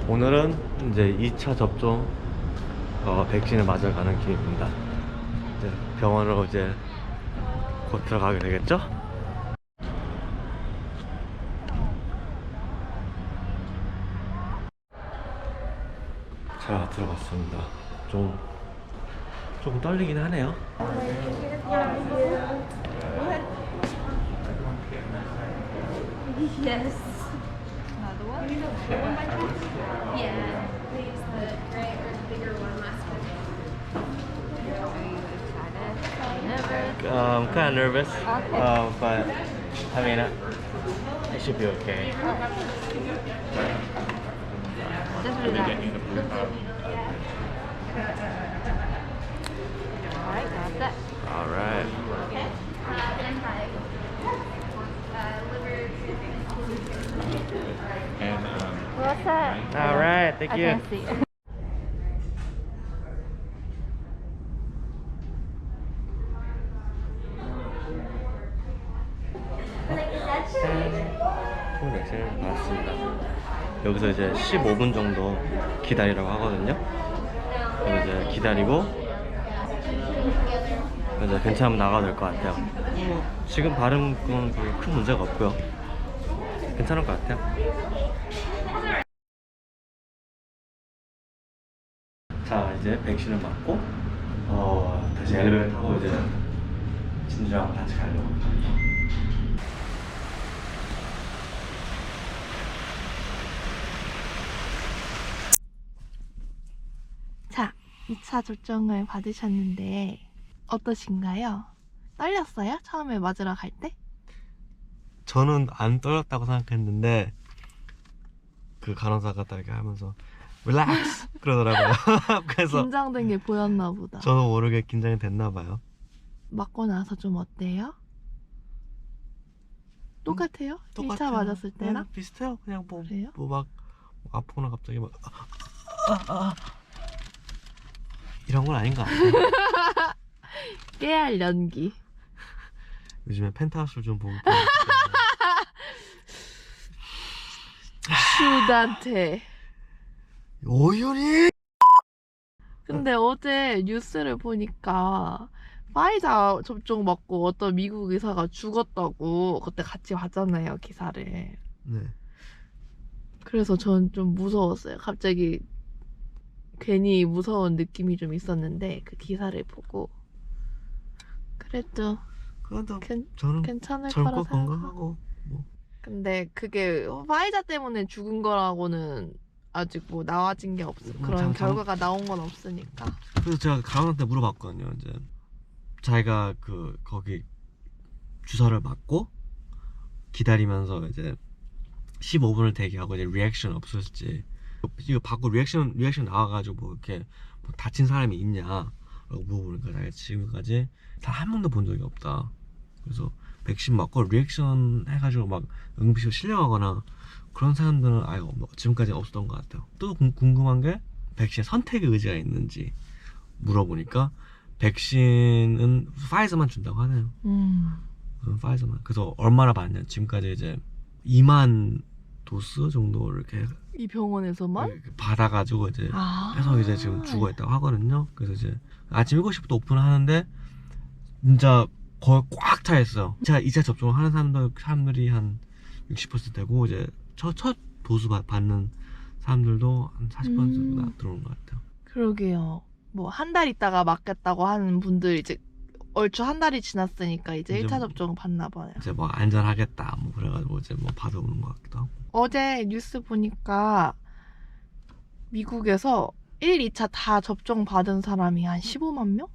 오늘은 이제 2차 접종 백신을 맞으러 가는 길입니다. 이제 병원으로 이제 곧 들어가게 되겠죠? 자, 들어갔습니다. 조금 떨리긴 하네요. Yes. Another one? One by one? Yeah. Please, the gray or the bigger one, last one. Are you excited? Never. Kind of nervous, Okay. but I mean, it should be okay. Just relax. Alright, got that. All right. Then by liver. And What's that? All right. Thank I you. can't see. 백신을 받았습니다. 여기서 이제 15분 정도 기다리라고 하거든요. 그래서 이제 기다리고 이제 괜찮으면 나가도 될 것 같아요. 지금 바른 건 큰 문제가 없고요. 괜찮을 것 같아요. 자, 이제 백신을 맞고 다시 엘리베이터 타고 이제 진주랑 같이 가려고. 자, 2차 접종을 받으셨는데 어떠신가요? 떨렸어요? 처음에 맞으러 갈 때? 저는 안 떨렸다고 생각했는데 그 간호사가 딱 이렇게 하면서 릴렉스 그러더라고요. 그래서 긴장된 게 보였나 보다. 저도 모르게 긴장이 됐나 봐요. 맞고 나서 좀 어때요? 똑같아요? 1차 맞았을 때랑? 비슷해요. 그냥 그래요? 막 아프거나 갑자기 막 이런 건 아닌 것 같아요. 깨알 연기. 요즘에 펜트하우스를 좀 보고 슈단테. 오윤이 근데 어제 뉴스를 보니까 파이자 접종 맞고 어떤 미국 의사가 죽었다고 그때 같이 봤잖아요, 기사를. 네. 그래서 전 좀 무서웠어요. 갑자기 괜히 무서운 느낌이 좀 있었는데 그 기사를 보고 그래도 그래도 괜, 저는 괜찮을 거라 젊고 생각하고. 건강하고 뭐 근데 그게 파이자 때문에 죽은 거라고는 아직 뭐 나와진 게 없어. 그런 결과가 나온 건 없으니까. 그래서 제가 간호사한테 물어봤거든요. 이제 자기가 거기 주사를 맞고 기다리면서 이제 15분을 대기하고 이제 리액션 없을지 이거 받고 리액션 나와가지고 뭐 이렇게 뭐 다친 사람이 있냐라고 물어보니까 자기가 지금까지 단 한 번도 본 적이 없다. 그래서 백신 맞고 리액션 해가지고 막 응급실 실려가거나 그런 사람들은 아예 지금까지 없었던 것 같아요. 또 궁금한 게 백신의 선택의 의지가 있는지 물어보니까 백신은 파이저만 준다고 하네요. 파이저만. 그래서 얼마나 받냐? 지금까지 이제 2만 도스 정도 이렇게 이 병원에서만? 받아가지고 이제 아. 해서 이제 지금 주고 있다고 하거든요. 그래서 이제 아침 7시부터 오픈하는데 진짜 거의 꽉 차 있어요. 2차 접종을 하는 사람들이 한 60% 되고 이제 첫 도수 받는 사람들도 한 40% 들어오는 것 같아요. 그러게요. 뭐 한 달 있다가 맞겠다고 하는 분들 이제 얼추 한 달이 지났으니까 이제 이제 1차 뭐- 접종 받나 봐요. 이제 뭐 안전하겠다 뭐 그래가지고 이제 뭐 받아오는 것 같기도 하고. 어제 뉴스 보니까 미국에서 1, 2차 다 접종 받은 사람이 한 15만 명?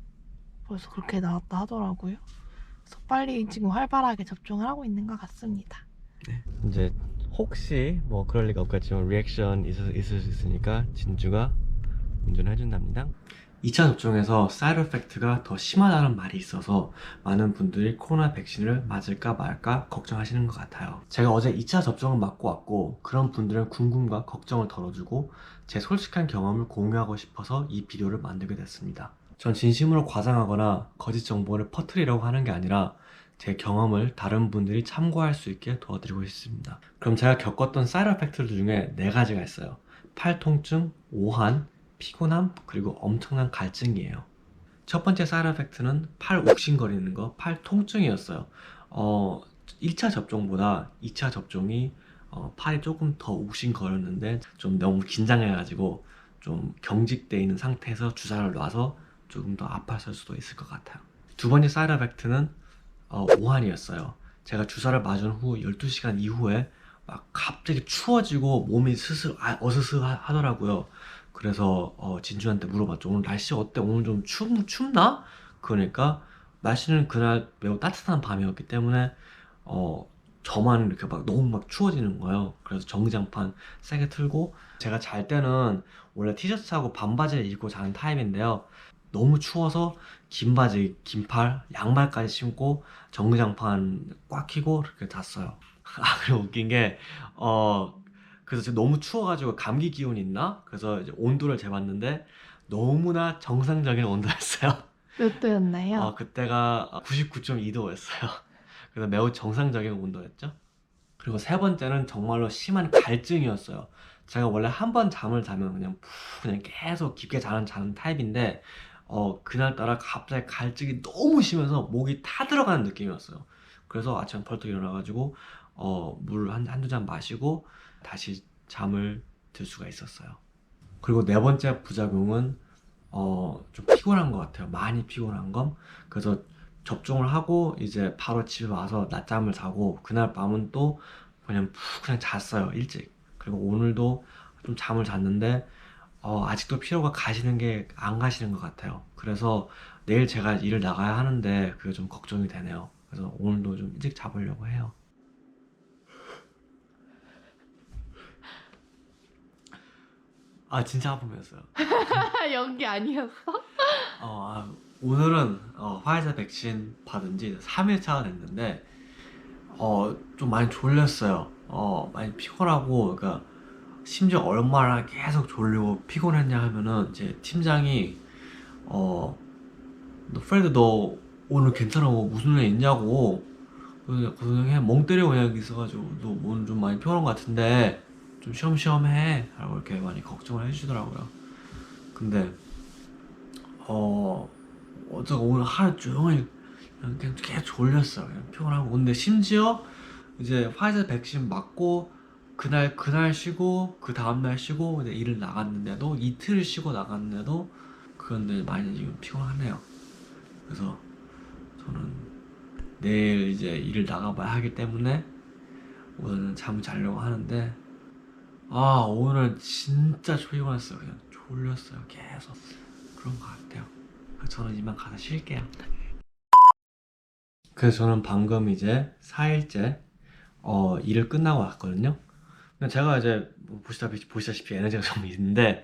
벌써 그렇게 나왔다 하더라고요. 그래서 빨리 지금 활발하게 접종을 하고 있는 것 같습니다. 네. 이제 혹시 뭐 그럴 리가 없겠지만 리액션 있을 수 있으니까 진주가 운전을 해준답니다. 2차 접종에서 사이드 이펙트가 더 심하다는 말이 있어서 많은 분들이 코로나 백신을 맞을까 말까 걱정하시는 것 같아요. 제가 어제 2차 접종을 맞고 왔고 그런 분들의 궁금과 걱정을 덜어주고 제 솔직한 경험을 공유하고 싶어서 이 비디오를 만들게 됐습니다. 전 진심으로 과장하거나 거짓 정보를 퍼뜨리려고 하는 게 아니라 제 경험을 다른 분들이 참고할 수 있게 도와드리고 싶습니다. 그럼 제가 겪었던 사이드 이펙트들 중에 4가지가 있어요. 팔 통증, 오한, 피곤함, 그리고 엄청난 갈증이에요. 첫 번째 사이드 이펙트는 팔 욱신거리는 거, 팔 통증이었어요. 1차 접종보다 2차 접종이 팔이 조금 더 욱신거렸는데 좀 너무 긴장해가지고 좀 경직돼 있는 상태에서 주사를 놔서 조금 더 아팠을 수도 있을 것 같아요. 두 번째 사이드 이펙트는 오한이었어요. 제가 주사를 맞은 후 12시간 이후에 막 갑자기 추워지고 몸이 어스스 하더라고요. 그래서 진주한테 물어봤죠. 오늘 날씨 어때? 오늘 좀 춥나? 그러니까 날씨는 그날 매우 따뜻한 밤이었기 때문에 저만 이렇게 막 너무 막 추워지는 거예요. 그래서 전기장판 세게 틀고 제가 잘 때는 원래 티셔츠하고 반바지를 입고 자는 타입인데요. 너무 추워서 긴 바지, 긴 팔, 양말까지 신고 전기장판 꽉 켜고 이렇게 잤어요. 그리고 웃긴 게 그래서 지금 너무 추워가지고 감기 기운 있나? 그래서 이제 온도를 재봤는데 너무나 정상적인 온도였어요. 몇 도였나요? 그때가 99.2도였어요. 그래서 매우 정상적인 온도였죠. 그리고 세 번째는 정말로 심한 갈증이었어요. 제가 원래 한 번 잠을 자면 그냥 계속 깊게 자는 타입인데 그날따라 갑자기 갈증이 너무 심해서 목이 타들어가는 느낌이었어요. 그래서 아침에 벌떡 일어나가지고 물 한두 잔 마시고 다시 잠을 들 수가 있었어요. 그리고 네 번째 부작용은 좀 피곤한 것 같아요. 많이 피곤한 건. 그래서 접종을 하고 이제 바로 집에 와서 낮잠을 자고 그날 밤은 또 그냥 푹 그냥 잤어요. 일찍. 그리고 오늘도 좀 잠을 잤는데 아직도 피로가 안 가시는 것 같아요. 그래서 내일 제가 일을 나가야 하는데 그게 좀 걱정이 되네요. 그래서 오늘도 좀 일찍 자보려고 해요. 진짜 아픔이었어요. 연기 아니었어? 오늘은 화이자 백신 받은 지 3일차가 됐는데 좀 많이 졸렸어요. 많이 피곤하고 그러니까 심지어 얼마나 계속 졸리고 피곤했냐 하면은 이제 팀장이 너 프레드 너 오늘 괜찮아? 무슨 일 있냐고 그냥 멍 때리고 그냥 있어가지고 너 오늘 좀 많이 피곤한 것 같은데 좀 쉬엄쉬엄 해 라고 이렇게 많이 걱정을 해주더라고요. 근데 어제가 오늘 하루 종일 그냥 계속 졸렸어요. 그냥 피곤하고. 근데 심지어 이제 화이자 백신 맞고 그날 쉬고 그 다음날 쉬고 이제 일을 나갔는데도 이틀 쉬고 나갔는데도 그런데 많이 지금 피곤하네요. 그래서 저는 내일 이제 일을 나가봐야 하기 때문에 오늘은 잠을 자려고 하는데 오늘은 진짜 피곤했어요. 그냥 졸렸어요. 계속 그런 것 같아요. 저는 이만 가서 쉴게요. 그래서 저는 방금 이제 4일째 일을 끝나고 왔거든요. 근데 제가 이제 뭐 보시다시피 에너지가 좀 있는데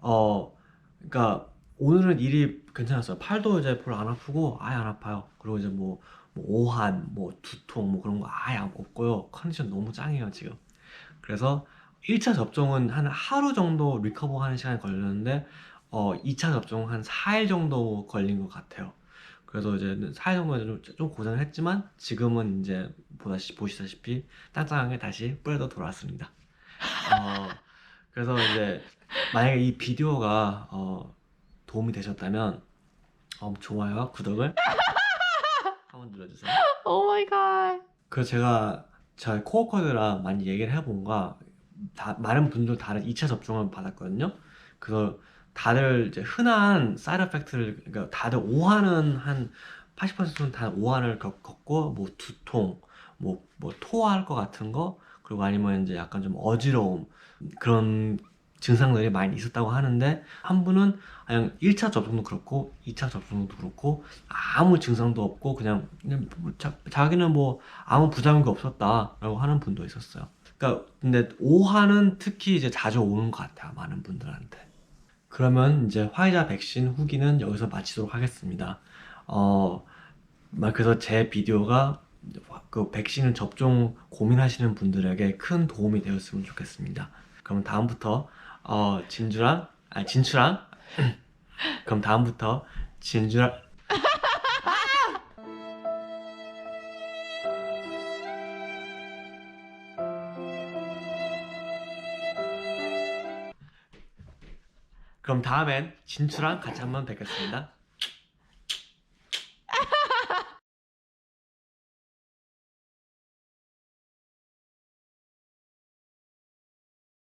그러니까 오늘은 일이 괜찮았어요. 팔도 이제 별로 안 아프고 아예 안 아파요. 그리고 이제 뭐 오한, 뭐 두통 뭐 그런 거 아예 없고요. 컨디션 너무 짱이에요 지금. 그래서 1차 접종은 한 하루 정도 리커버 하는 시간이 걸렸는데 2차 접종은 한 4일 정도 걸린 것 같아요. 그래서 이제 4일 정도 좀 고생을 했지만 지금은 이제 보시다시피 짱짱하게 다시 뿌려도 돌아왔습니다. 그래서 이제 만약에 이 비디오가 도움이 되셨다면 좋아요와 구독을 한번 눌러주세요. 오 마이 갓. 그래서 제가 저희 코어커들랑 많이 얘기를 해본가 많은 분들 다른 2차 접종을 받았거든요. 그래서 다들 이제 흔한 사이드 이펙트를 그러니까 다들 오한은 한 80%는 다 오한을 겪고 뭐 두통, 뭐 토할 것 같은 거 그리고 아니면 이제 약간 좀 어지러움 그런 증상들이 많이 있었다고 하는데 한 분은 그냥 1차 접종도 그렇고 2차 접종도 그렇고 아무 증상도 없고 그냥 뭐 자기는 뭐 아무 부작용이 없었다라고 하는 분도 있었어요. 그러니까 근데 오한은 특히 이제 자주 오는 것 같아요. 많은 분들한테. 그러면 이제 화이자 백신 후기는 여기서 마치도록 하겠습니다. 그래서 제 비디오가 그 백신 접종 고민하시는 분들에게 큰 도움이 되었으면 좋겠습니다. 그럼 다음부터 진주랑 그럼 다음부터 진주랑 그럼 다음엔 진추랑 같이 한번 뵙겠습니다.